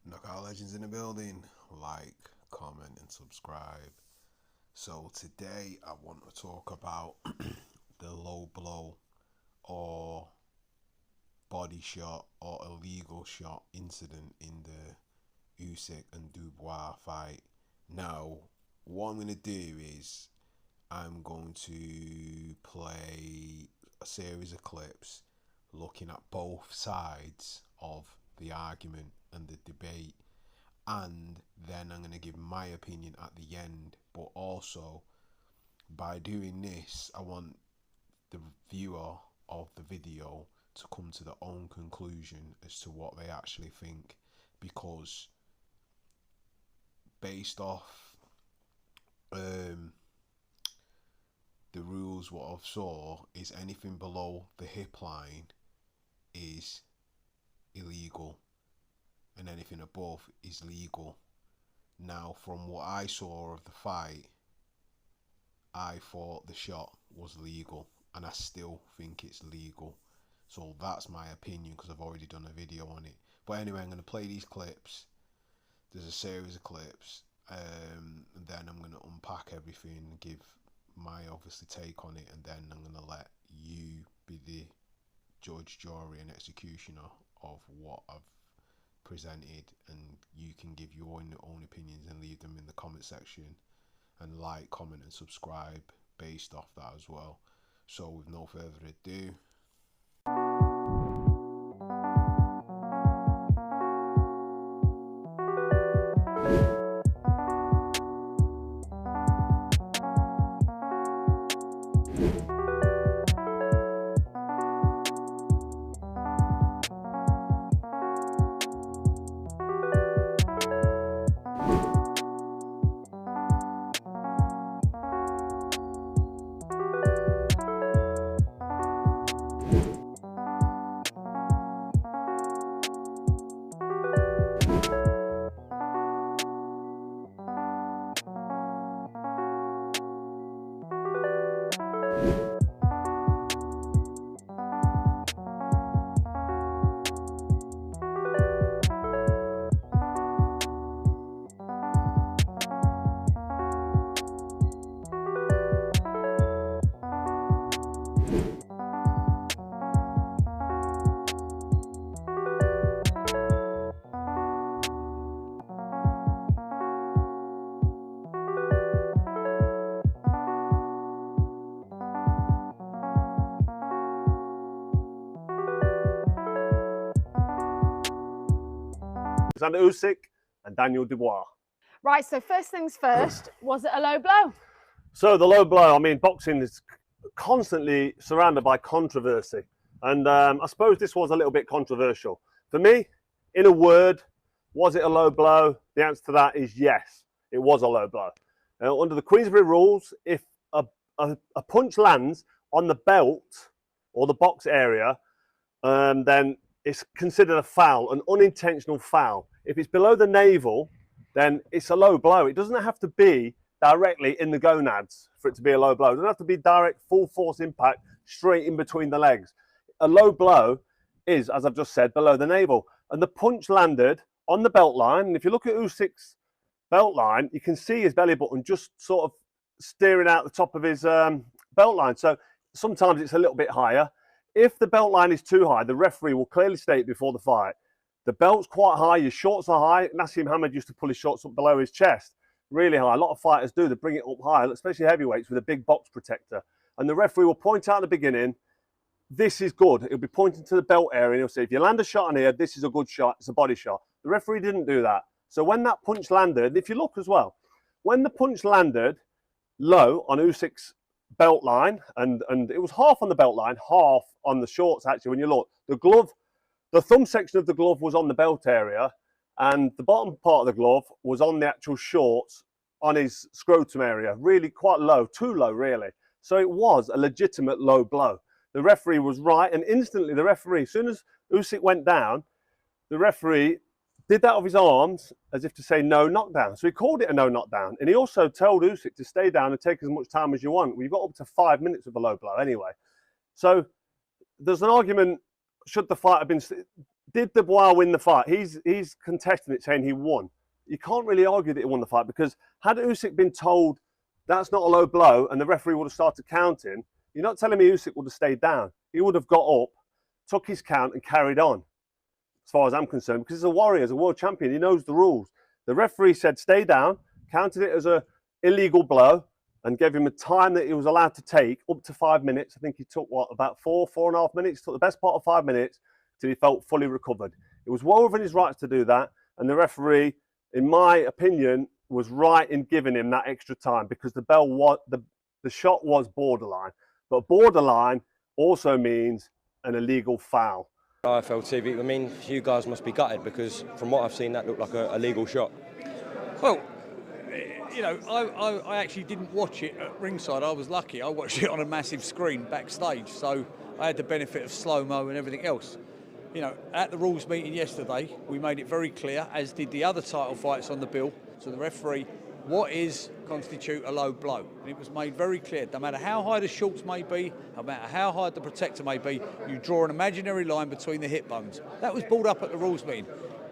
Knockout Legends in the building. Like, comment, and subscribe. So today I want to talk about the low blow or body shot or illegal shot incident in the Uysk and Dubios fight. Now, what I'm going to do is I'm going to play a series of clips looking at both sides of the argument and the debate, and then I'm going to give my opinion at the end. But also, by doing this, I want the viewer of the video to come to their own conclusion as to what they actually think, because based off the rules, what I've saw is anything below the hip line is illegal and anything above is legal. Now, from what I saw of the fight, I thought the shot was legal, and I still think it's legal. So that's my opinion, because I've already done a video on it. But anyway, I'm going to play these clips. There's a series of clips, and then I'm going to unpack everything, give my obviously take on it, and then I'm going to let you be the judge, jury and executioner of what I've presented, and you can give your own opinions and leave them in the comment section, and like, comment and subscribe based off that as well. So with no further ado, Alexander Uysk and Daniel Dubois. Right, so first things first, was it a low blow? So the low blow, I mean, boxing is constantly surrounded by controversy. And I suppose this was a little bit controversial. For me, in a word, was it a low blow? The answer to that is yes, it was a low blow. Under the Queensberry rules, if a punch lands on the belt or the box area, then it's considered a foul, an unintentional foul. If it's below the navel, then it's a low blow. It doesn't have to be directly in the gonads for it to be a low blow. It doesn't have to be direct full force impact straight in between the legs. A low blow is, as I've just said, below the navel. And the punch landed on the belt line. And if you look at Usyk's belt line, you can see his belly button just sort of steering out the top of his belt line. So sometimes it's a little bit higher. If the belt line is too high, the referee will clearly state before the fight, the belt's quite high, your shorts are high. Nassim Hamed used to pull his shorts up below his chest, really high. A lot of fighters do, they bring it up high, especially heavyweights with a big box protector. And the referee will point out at the beginning, this is good. He'll be pointing to the belt area and he'll say, if you land a shot on here, this is a good shot, it's a body shot. The referee didn't do that. So when that punch landed, if you look as well, when the punch landed low on Usyk's belt line, and it was half on the belt line, half on the shorts actually. When you look, the glove, the thumb section of the glove was on the belt area, and the bottom part of the glove was on the actual shorts on his scrotum area, really quite low, too low really. So it was a legitimate low blow. The referee was right, and instantly the referee, as soon as Usyk went down, the referee did that with his arms as if to say no knockdown. So he called it a no knockdown. And he also told Usyk to stay down and take as much time as you want. We've got up to 5 minutes with a low blow anyway. So there's an argument, should the fight have been, did Dubois win the fight? He's contesting it, saying he won. You can't really argue that he won the fight, because had Usyk been told that's not a low blow and the referee would have started counting, you're not telling me Usyk would have stayed down. He would have got up, took his count and carried on, as far as I'm concerned, because he's a warrior, he's a world champion, he knows the rules. The referee said stay down, counted it as an illegal blow, and gave him a time that he was allowed to take, up to 5 minutes. I think he took, about 4.5 minutes, took the best part of 5 minutes till he felt fully recovered. It was well within his rights to do that, and the referee, in my opinion, was right in giving him that extra time, because the bell was, the shot was borderline. But borderline also means an illegal foul. IFL TV, I mean, you guys must be gutted, because from what I've seen, that looked like a legal shot. Well, you know, I actually didn't watch it at ringside. I was lucky. I watched it on a massive screen backstage, so I had the benefit of slow-mo and everything else. You know, at the rules meeting yesterday, we made it very clear, as did the other title fights on the bill, to the referee, what constitute a low blow. And it was made very clear, no matter how high the shorts may be, no matter how high the protector may be, you draw an imaginary line between the hip bones. That was brought up at the rules meeting.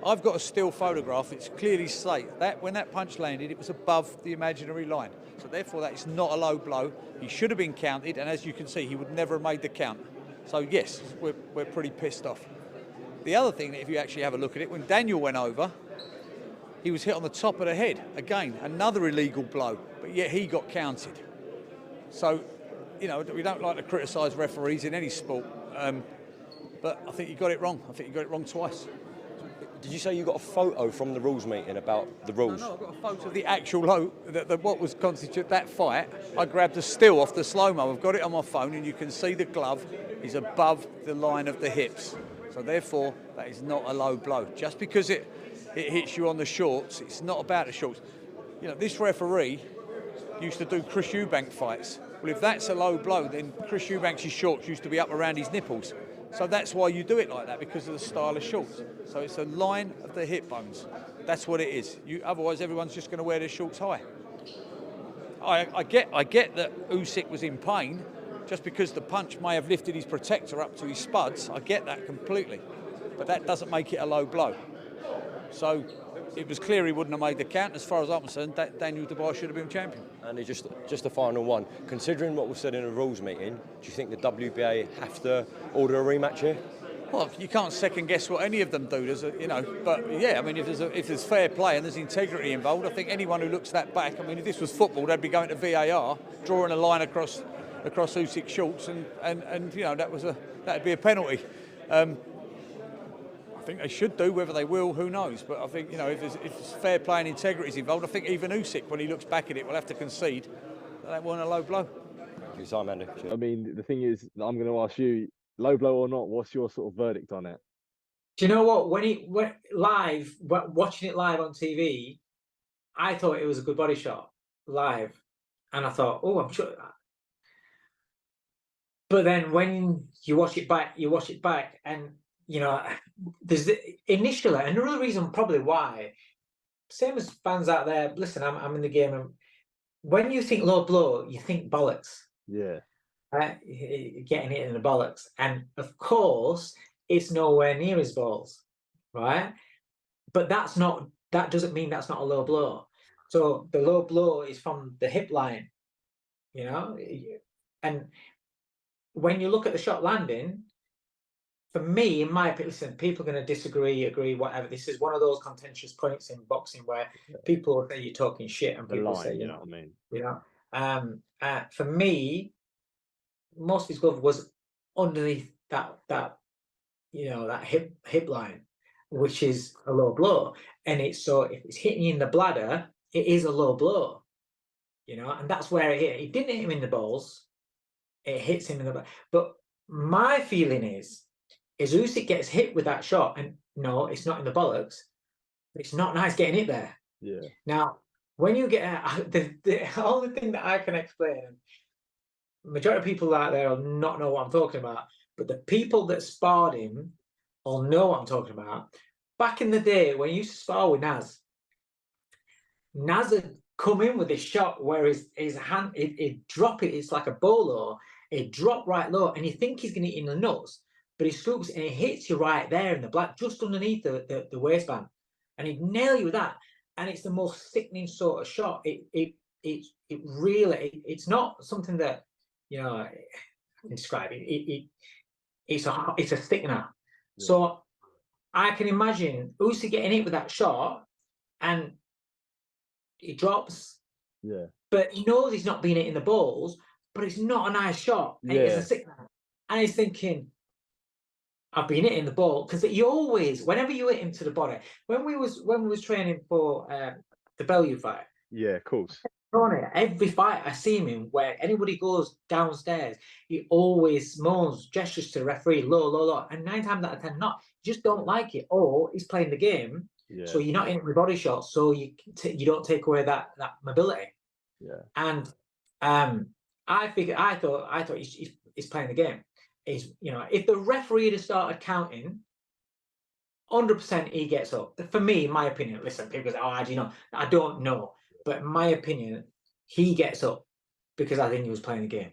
I've got a still photograph, it's clearly state that when that punch landed, it was above the imaginary line. So therefore that is not a low blow. He should have been counted, and as you can see, he would never have made the count. So yes, we're pretty pissed off. The other thing, that if you actually have a look at it, when Daniel went over, he was hit on the top of the head. Again, another illegal blow, but yet he got counted. So, you know, we don't like to criticise referees in any sport, but I think you got it wrong. I think you got it wrong twice. Did you say you got a photo from the rules meeting about the rules? No, I've got a photo of the actual what was constitute that fight. I grabbed a still off the slow-mo. I've got it on my phone, and you can see the glove is above the line of the hips. So therefore, that is not a low blow. Just because it hits you on the shorts, it's not about the shorts. You know, this referee used to do Chris Eubank fights. Well, if that's a low blow, then Chris Eubank's shorts used to be up around his nipples. So that's why you do it like that, because of the style of shorts. So it's a line of the hip bones. That's what it is. Otherwise, everyone's just going to wear their shorts high. I get that Usyk was in pain, just because the punch may have lifted his protector up to his spuds. I get that completely. But that doesn't make it a low blow. So it was clear he wouldn't have made the count. As far as I'm concerned, Daniel Dubois should have been champion. And just a final one. Considering what was said in a rules meeting, do you think the WBA have to order a rematch here? Well, you can't second guess what any of them do, you know. But yeah, I mean, if there's fair play and there's integrity involved, I think anyone who looks that back, I mean, if this was football, they'd be going to VAR, drawing a line across Usyk's shorts, and you know, that'd be a penalty. I think they should do. Whether they will, who knows? But I think, you know, if there's fair play and integrity is involved, I think even Usyk, when he looks back at it, will have to concede that wasn't a low blow. Thank you, Simon. I mean, the thing is, I'm going to ask you, low blow or not, what's your sort of verdict on it? Do you know what? When it went live, watching it live on TV, I thought it was a good body shot live, and I thought, oh, I'm sure. But then when you watch it back, and you know, there's initially another reason probably why. Same as fans out there. Listen, I'm in the game, and when you think low blow, you think bollocks. Yeah. Right? Getting hit in the bollocks, and of course, it's nowhere near his balls, right? But that doesn't mean that's not a low blow. So the low blow is from the hip line, you know, and when you look at the shot landing, for me, in my opinion, listen, people are going to disagree, agree, whatever. This is one of those contentious points in boxing where people will say you're talking shit, and people say, you know what I mean? You know, for me, most of his glove was underneath that you know, that hip line, which is a low blow, and if it's hitting you in the bladder, it is a low blow, you know, and that's where it hit. It didn't hit him in the balls, it hits him in the bladder. But my feeling is Usyk gets hit with that shot, and no, it's not in the bollocks. It's not nice getting hit there. Yeah. Now, when you get the only thing that I can explain, majority of people out there will not know what I'm talking about, but the people that sparred him will know what I'm talking about. Back in the day, when you used to spar with Naz had come in with this shot where his hand, he'd drop it, it's like a bolo, he'd drop right low, and you think he's going to hit in the nuts, but he scoops and he hits you right there in the black, just underneath the waistband, and he'd nail you with that. And it's the most sickening sort of shot. It really, it's not something that, you know, I can describe. It's a thickener. Yeah. So I can imagine Usyk getting hit with that shot, and he drops. Yeah. But he knows he's not being hit in the balls, but it's not a nice shot. Yeah. It's a thickener. And he's thinking, I've been hitting the ball, because he always, whenever you hit him to the body, when we was training for the Bellew fight, Yeah, of course. every fight I see him in, where anybody goes downstairs, he always moans, gestures to the referee, low, low, low, and 9 times out of 10, not, you just don't like it, or he's playing the game, Yeah. so you're not in with body shots, so you don't take away that mobility. Yeah. And I thought he's playing the game. Is, you know, if the referee had started counting, 100% he gets up. For me, in my opinion, listen, people say, oh, how do you know? I don't know. But in my opinion, he gets up because I think he was playing the game.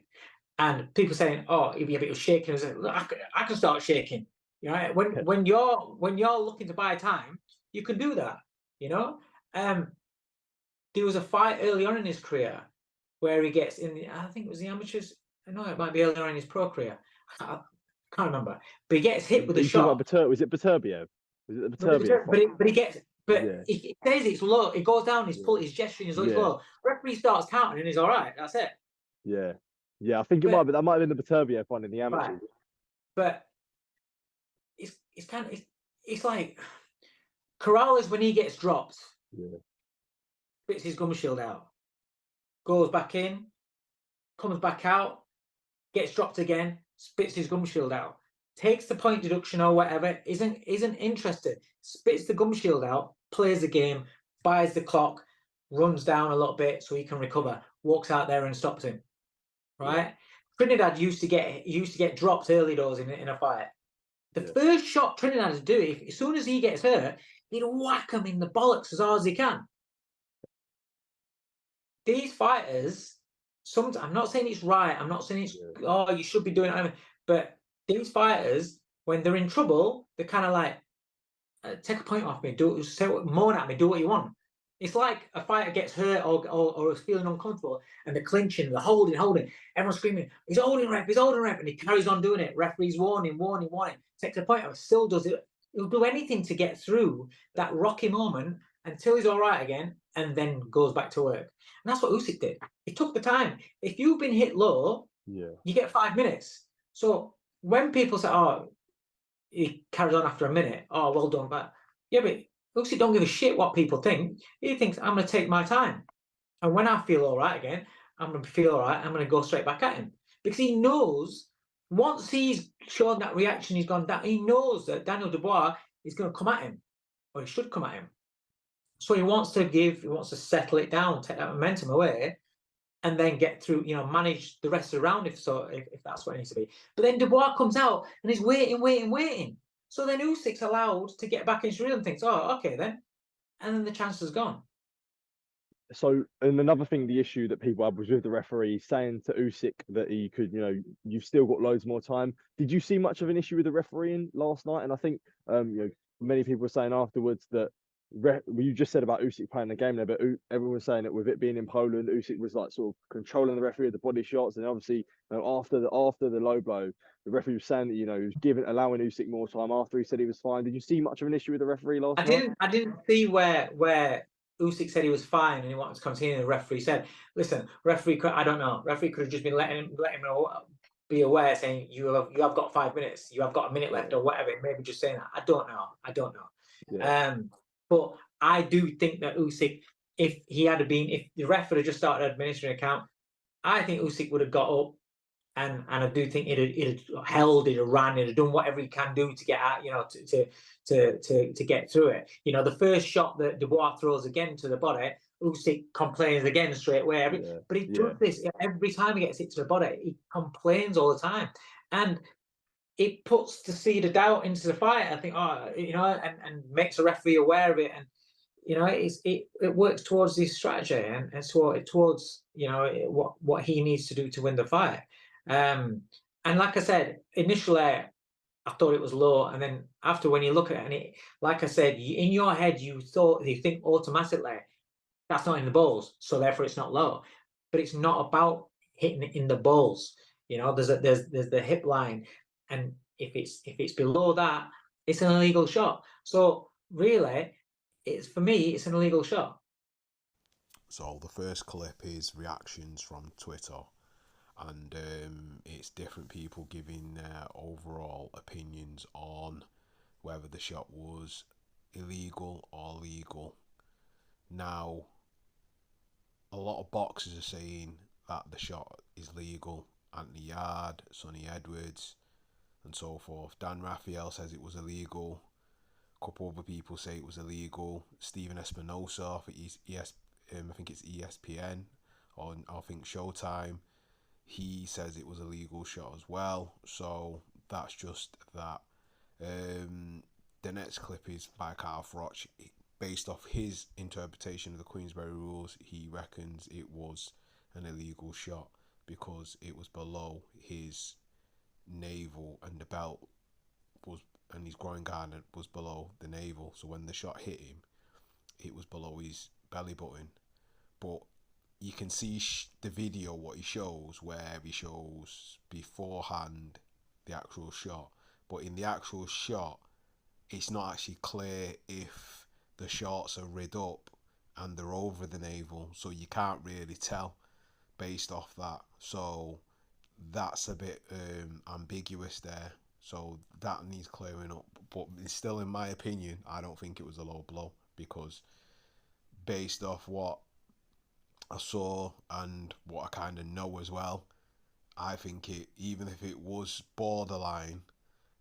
And people saying, oh, if he was shaking, I can start shaking. You know, when you're looking to buy time, you can do that. You know, there was a fight early on in his career where he gets in the, I think it was the amateurs. No, it might be earlier on in his pro career. I can't remember. But he gets hit with a shot. Was it Baturbio? Was it the Baturbio? But he gets. But yeah. he says it's low. It goes down. He's gesturing. He's low. Referee starts counting, and he's all right. That's it. Yeah, yeah. I think that might have been the Baturbio one in the amateurs. Right. But it's kind of it's like Corrales when he gets dropped. Yeah. Spits his gum shield out, goes back in, comes back out, gets dropped again, spits his gum shield out, takes the point deduction or whatever, isn't interested, spits the gum shield out, plays the game, buys the clock, runs down a little bit so he can recover, walks out there and stops him. Right? Yeah. Trinidad used to get dropped early doors in a fight. The first shot Trinidad would do, as soon as he gets hurt, he'd whack him in the bollocks as hard as he can. These fighters, I'm not saying it's right. I'm not saying it's you should be doing it. But these fighters, when they're in trouble, they're kind of like, take a point off me, moan at me, do what you want. It's like a fighter gets hurt or is feeling uncomfortable, and they're clinching, they're holding. Everyone's screaming, he's holding ref, and he carries on doing it. Referee's warning. Takes a point off, still does it. He'll do anything to get through that rocky moment until he's all right again, and then goes back to work. And that's what Usyk did. He took the time. If you've been hit low, you get 5 minutes. So when people say, oh, he carries on after a minute, oh, well done, but Usyk don't give a shit what people think. He thinks, I'm going to take my time. And when I feel all right again, I'm going to feel all right. I'm going to go straight back at him. Because he knows, once he's shown that reaction, he's gone down, he knows that Daniel Dubois is going to come at him, or he should come at him. So he wants to settle it down, take that momentum away, and then get through, manage the rest of the round if that's what it needs to be. But then Dubois comes out and he's waiting. So then Usyk's allowed to get back into rhythm and thinks, oh, okay then. And then the chance is gone. So, and another thing, the issue that people had was with the referee saying to Usyk that he could, you've still got loads more time. Did you see much of an issue with the refereeing last night? And I think, many people were saying afterwards that you just said about Usyk playing the game there, but everyone was saying that with it being in Poland, Usyk was like sort of controlling the referee with the body shots, and obviously after the low blow, the referee was saying that he was allowing Usyk more time after he said he was fine. Did you see much of an issue with the referee last night? I didn't see where Usyk said he was fine and he wanted to continue. The referee said, "Listen, referee, I don't know. Referee could have just been letting him be aware, saying you have got 5 minutes, you have got a minute left, or whatever. Maybe just saying that. I don't know. Yeah. But I do think that Usyk, if the ref had just started administering a count, I think Usyk would have got up, and I do think he'd have held, he'd have ran, he'd have done whatever he can do to get out, to get through it. The first shot that Dubois throws again to the body, Usyk complains again straight away. But he does this every time he gets hit to the body. He complains all the time, and it puts the seed of doubt into the fight. I think, and makes the referee aware of it, and it works towards this strategy and towards what he needs to do to win the fight. And like I said initially, I thought it was low, and then after when you look at it, and it, like I said, in your head you think automatically that's not in the balls, so therefore it's not low. But it's not about hitting it in the balls. You know, there's the hip line, and if it's below that, it's an illegal shot. So really, it's for me, it's an illegal shot. So the first clip is reactions from Twitter, and it's different people giving their overall opinions on whether the shot was illegal or legal. Now, a lot of boxers are saying that the shot is legal. Anthony Yard, Sonny Edwards, and so forth. Dan Raphael says it was illegal. A couple other people say it was illegal. Stephen Espinosa for I think it's ESPN, or I think Showtime. He says it was a legal shot as well. So that's just that. The next clip is by Carl Froch. Based off his interpretation of the Queensberry rules, he reckons it was an illegal shot because it was below his navel, and the belt was, and his groin guard was below the navel. So when the shot hit him, it was below his belly button. But you can see the video, what he shows, where he shows beforehand the actual shot. But in the actual shot, it's not actually clear if the shorts are rid up and they're over the navel, so you can't really tell based off that. So that's a bit ambiguous there. So that needs clearing up. But still, in my opinion, I don't think it was a low blow, because based off what I saw and what I kind of know as well, I think it, even if it was borderline,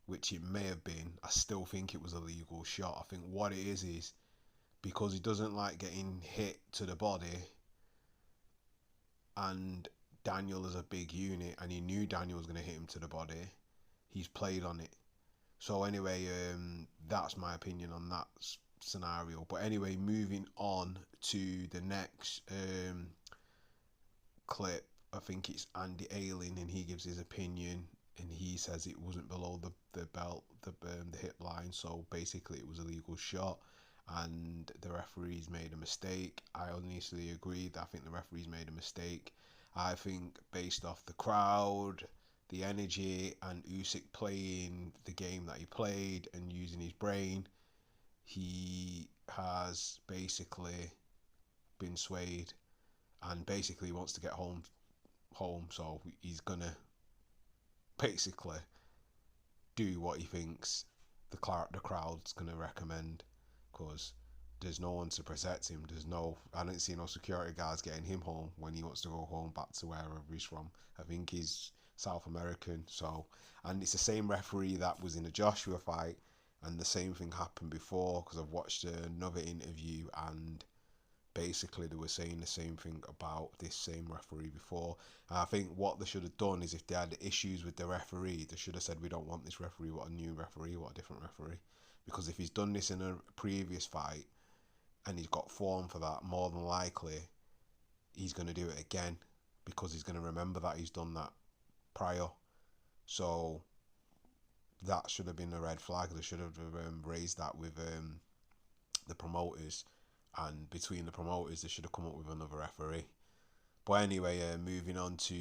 which it may have been, I still think it was a legal shot. I think what it is because he doesn't like getting hit to the body, and Daniel is a big unit, and he knew Daniel was going to hit him to the body. He's played on it. So anyway, that's my opinion on that scenario. But anyway, moving on to the next clip, I think it's Andy Ayling, and he gives his opinion, and he says it wasn't below the belt, the hip line. So basically, it was a legal shot, and the referees made a mistake. I honestly agree that I think the referees made a mistake. I think based off the crowd, the energy, and Usyk playing the game that he played and using his brain, he has basically been swayed and basically wants to get home. So he's gonna basically do what he thinks the crowd's gonna recommend, because there's no one to protect him. I don't see no security guards getting him home when he wants to go home back to wherever he's from. I think he's South American. So, and it's the same referee that was in the Joshua fight, and the same thing happened before, because I've watched another interview, and basically they were saying the same thing about this same referee before. And I think what they should have done is, if they had issues with the referee, they should have said, we don't want this referee, what a new referee, what a different referee. Because if he's done this in a previous fight and he's got form for that, more than likely he's going to do it again, because he's going to remember that he's done that prior. So that should have been a red flag. They should have raised that with the promoters, and between the promoters they should have come up with another referee. But anyway, moving on to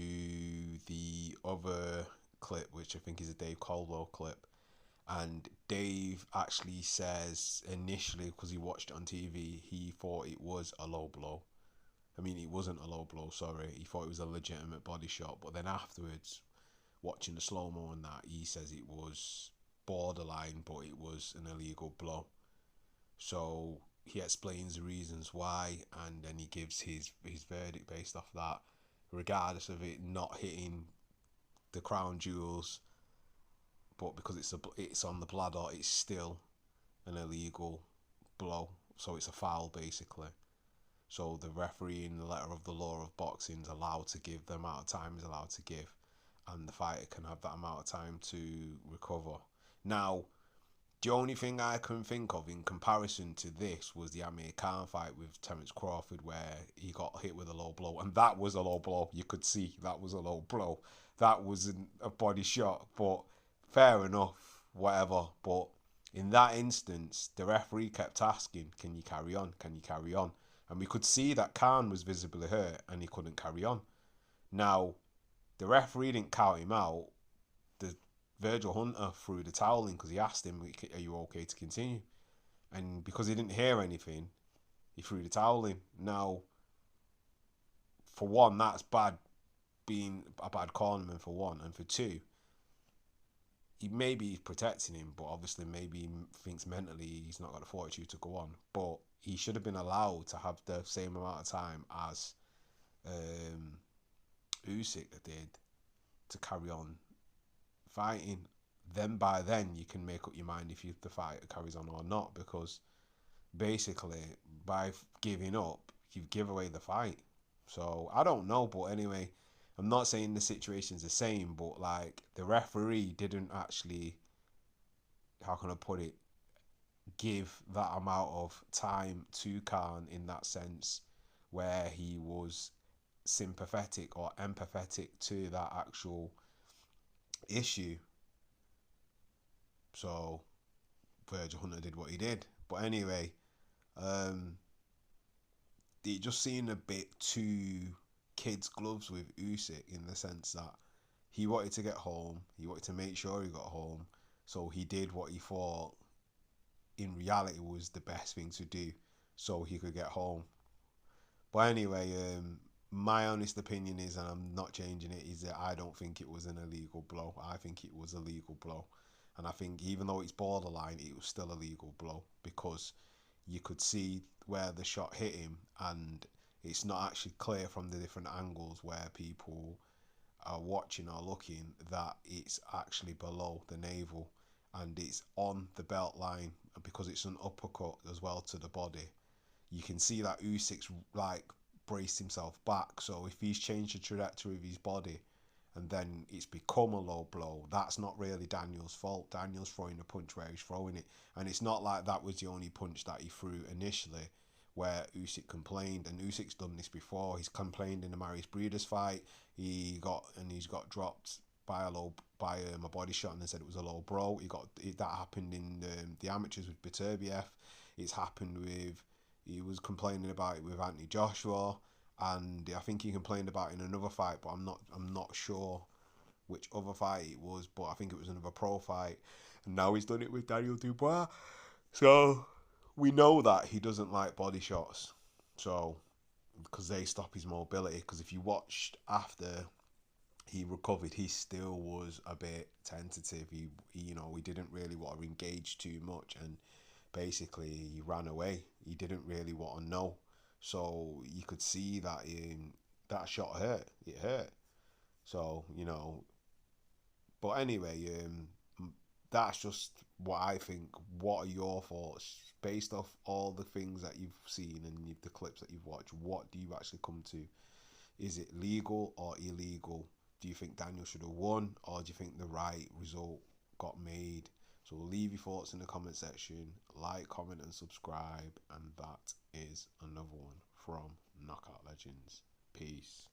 the other clip, which I think is a Dave Caldwell clip. And Dave actually says initially, because he watched it on TV, he thought it was a low blow. I mean, it wasn't a low blow, sorry. He thought it was a legitimate body shot. But then afterwards, watching the slow-mo and that, he says it was borderline, but it was an illegal blow. So he explains the reasons why, and then he gives his verdict based off that, regardless of it not hitting the crown jewels. But because it's on the bladder, it's still an illegal blow. So it's a foul, basically. So the referee, in the letter of the law of boxing, is allowed to give the amount of time he's allowed to give, and the fighter can have that amount of time to recover. Now, the only thing I can think of in comparison to this was the Amir Khan fight with Terence Crawford, where he got hit with a low blow, and that was a low blow. You could see that was a low blow. That wasn't a body shot, but fair enough. whatever. But in that instance, the referee kept asking, can you carry on? Can you carry on? And we could see that Khan was visibly hurt and he couldn't carry on. Now, the referee didn't count him out. The Virgil Hunter threw the towel in because he asked him, are you okay to continue? And because he didn't hear anything, he threw the towel in. Now, for one, that's bad, being a bad cornerman for one. And for two, he maybe he's protecting him, but obviously maybe he thinks mentally he's not got the fortitude to go on. But he should have been allowed to have the same amount of time as Usyk did to carry on fighting. Then by then you can make up your mind if the fight carries on or not, because basically by giving up you give away the fight. So I don't know, but anyway, I'm not saying the situation's the same, but like the referee didn't actually, how can I put it, give that amount of time to Khan in that sense, where he was sympathetic or empathetic to that actual issue. So Virgil Hunter did what he did. But anyway, it just seemed a bit too kids' gloves with Usyk, in the sense that he wanted to get home, he wanted to make sure he got home, so he did what he thought in reality was the best thing to do so he could get home. But anyway, my honest opinion is, and I'm not changing it, is that I don't think it was an illegal blow. I think it was a legal blow. And I think even though it's borderline, it was still a legal blow, because you could see where the shot hit him, and it's not actually clear from the different angles where people are watching or looking that it's actually below the navel and it's on the belt line, because it's an uppercut as well to the body. You can see that Usyk's like braced himself back, so if he's changed the trajectory of his body and then it's become a low blow, that's not really Daniel's fault. Daniel's throwing a punch where he's throwing it, and it's not like that was the only punch that he threw initially where Usyk complained. And Usyk's done this before. He's complained in the Marius Breeders fight. He's got dropped by a body shot, and they said it was a low blow. That happened in the amateurs with Beterbiev. It's happened with, he was complaining about it with Anthony Joshua, and I think he complained about it in another fight, but I'm not sure which other fight it was, but I think it was another pro fight. And now he's done it with Daniel Dubois. So we know that he doesn't like body shots, so because they stop his mobility. Because if you watched after he recovered, he still was a bit tentative. He didn't really want to engage too much, and basically he ran away. He didn't really want to know. So you could see that that shot hurt. It hurt. So, but anyway, that's just what I think. What are your thoughts based off all the things that you've seen and the clips that you've watched? What do you actually come to? Is it legal or illegal? Do you think Daniel should have won, or do you think the right result got made? So leave your thoughts in the comment section, like, comment and subscribe, and that is another one from Knockout Legends. Peace.